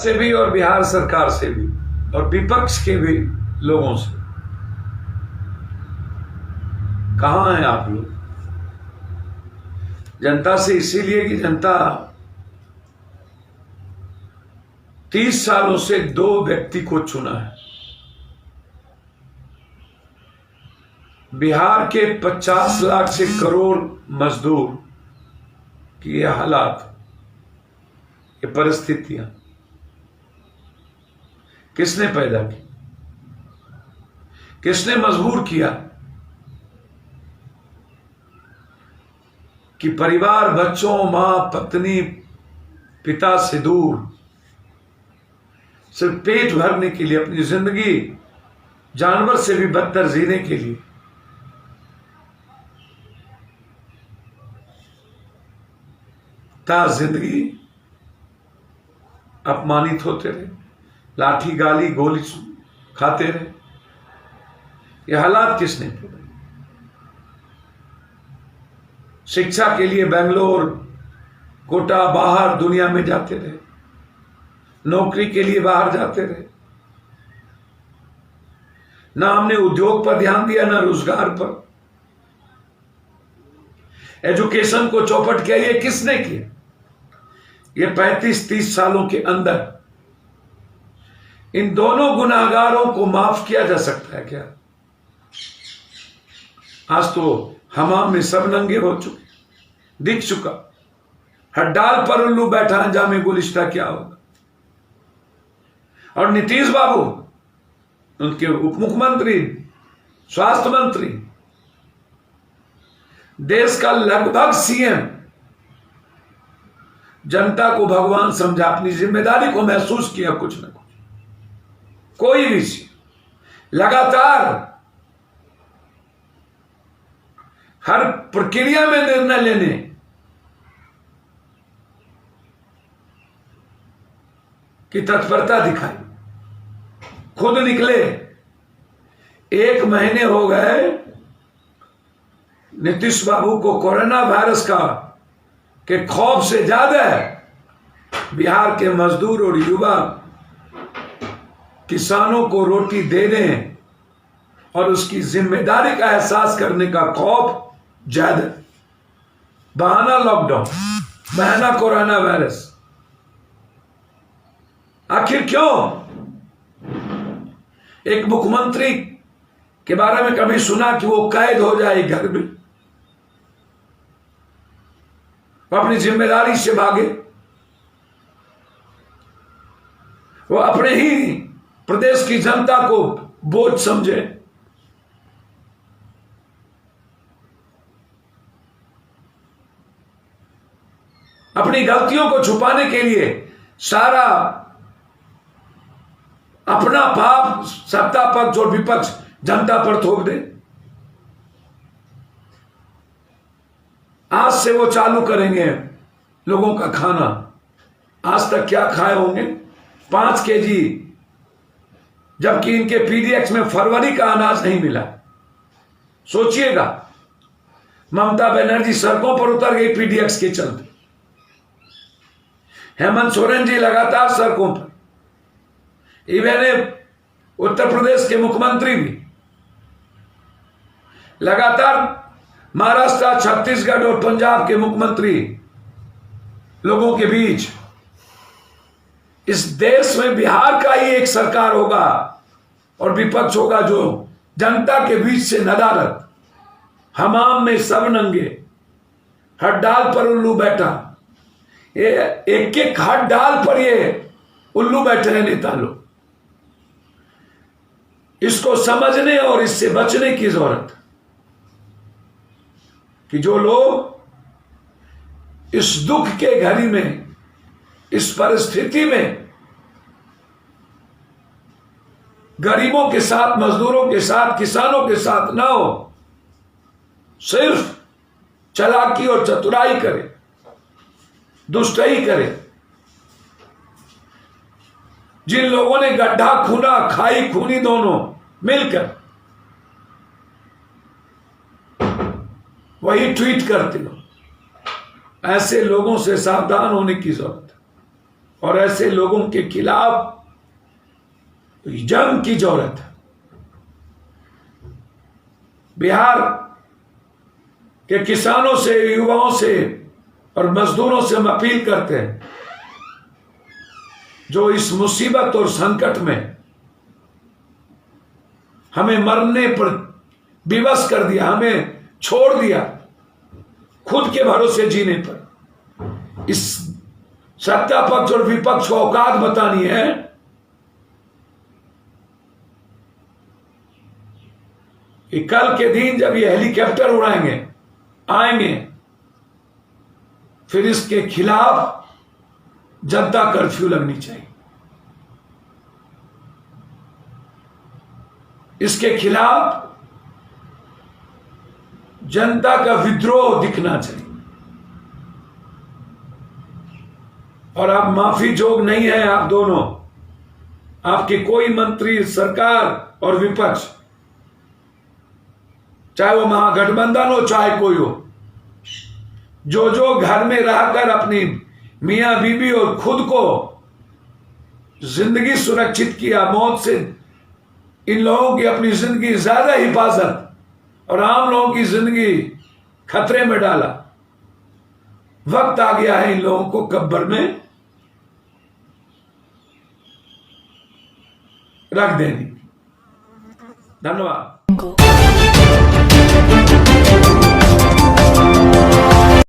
से भी और बिहार सरकार से भी और विपक्ष के भी लोगों से, कहां हैं आप लोग? जनता से इसीलिए कि जनता 30 सालों से 2 व्यक्ति को चुना है। बिहार के 50 लाख से करोड़ मजदूर की ये हालात, ये परिस्थितियां किसने पैदा की? किसने मजबूर किया कि परिवार, बच्चों, मां, पत्नी, पिता से दूर सिर्फ पेट भरने के लिए, अपनी जिंदगी जानवर से भी बदतर जीने के लिए जिंदगी अपमानित होते रहे, लाठी, गाली, गोली खाते रहे। ये हालात किसने पैदा? शिक्षा के लिए बेंगलोर, कोटा, बाहर दुनिया में जाते रहे, नौकरी के लिए बाहर जाते रहे। ना हमने उद्योग पर ध्यान दिया, ना रोजगार पर। एजुकेशन को चौपट किया। ये किसने किया? ये 35-30 सालों के अंदर इन दोनों गुनाहगारों को माफ किया जा सकता है क्या? आज तो हमाम में सब नंगे हो चुके, दिख चुका। हर डाल पर उल्लू बैठा, अंजामे गुलिस्ता क्या होगा। और नीतीश बाबू, उनके उप मुख्यमंत्री, स्वास्थ्य मंत्री, देश का लगभग सीएम, जनता को भगवान समझा, अपनी जिम्मेदारी को महसूस किया कुछ न कुछ। कोई भी चीज लगातार हर प्रक्रिया में निर्णय लेने की तत्परता दिखाई। खुद निकले। 1 महीने हो गए नीतीश बाबू को कोरोना वायरस का के खौफ से ज्यादा बिहार के मजदूर और युवा, किसानों को रोटी देने और उसकी जिम्मेदारी का एहसास करने का खौफ ज्यादा। बहाना लॉकडाउन, बहाना कोरोना वायरस। आखिर क्यों? एक मुख्यमंत्री के बारे में कभी सुना कि वो कैद हो जाए घर में? वो अपनी जिम्मेदारी से भागे। वो अपने ही प्रदेश की जनता को बोझ समझे। अपनी गलतियों को छुपाने के लिए सारा अपना पाप सत्ता पक्ष और विपक्ष जनता पर थोप दे। आज से वो चालू करेंगे लोगों का खाना। आज तक क्या खाए होंगे? 5 केजी, जबकि इनके पीडीएक्स में फरवरी का अनाज नहीं मिला। सोचिएगा, ममता बनर्जी सड़कों पर उतर गई पीडीएक्स के चलते। हेमंत सोरेन जी लगातार सड़कों पर। इवन उत्तर प्रदेश के मुख्यमंत्री भी लगातार, महाराष्ट्र, छत्तीसगढ़ और पंजाब के मुख्यमंत्री लोगों के बीच। इस देश में बिहार का ही एक सरकार होगा और विपक्ष होगा जो जनता के बीच से नदारत, हमाम में सब नंगे, हर डाल पर उल्लू बैठा। ये एक हर डाल पर ये उल्लू बैठे हैं नेता लोग। इसको समझने और इससे बचने की जरूरत कि जो लोग इस दुख के घड़ी में, इस परिस्थिति में गरीबों के साथ, मजदूरों के साथ, किसानों के साथ ना हो, सिर्फ चालाकी और चतुराई करे, दुष्टई करे। जिन लोगों ने गड्ढा खूना, खाई खूनी दोनों मिलकर, वही ट्वीट करते हो। ऐसे लोगों से सावधान होने की जरूरत है। और ऐसे लोगों के खिलाफ जंग की जरूरत है। बिहार के किसानों से, युवाओं से और मजदूरों से हम अपील करते हैं, जो इस मुसीबत और संकट में हमें मरने पर विवश कर दिया, हमें छोड़ दिया खुद के भरोसे जीने पर, इस सत्ता पक्ष और विपक्ष को औकात बतानी है कि कल के दिन जब ये हेलीकॉप्टर उड़ाएंगे, आएंगे, फिर इसके खिलाफ जनता कर्फ्यू लगनी चाहिए। इसके खिलाफ जनता का विद्रोह दिखना चाहिए। और आप माफी जोग नहीं है, आप दोनों, आपके कोई मंत्री, सरकार और विपक्ष, चाहे वो महागठबंधन हो चाहे कोई हो, जो घर में रहकर अपनी मियां बीबी और खुद को जिंदगी सुरक्षित किया, मौत से इन लोगों की अपनी जिंदगी ज्यादा हिफाजत और आम लोगों की जिंदगी खतरे में डाला। वक्त आ गया है इन लोगों को कब्र में रख देनी। धन्यवाद।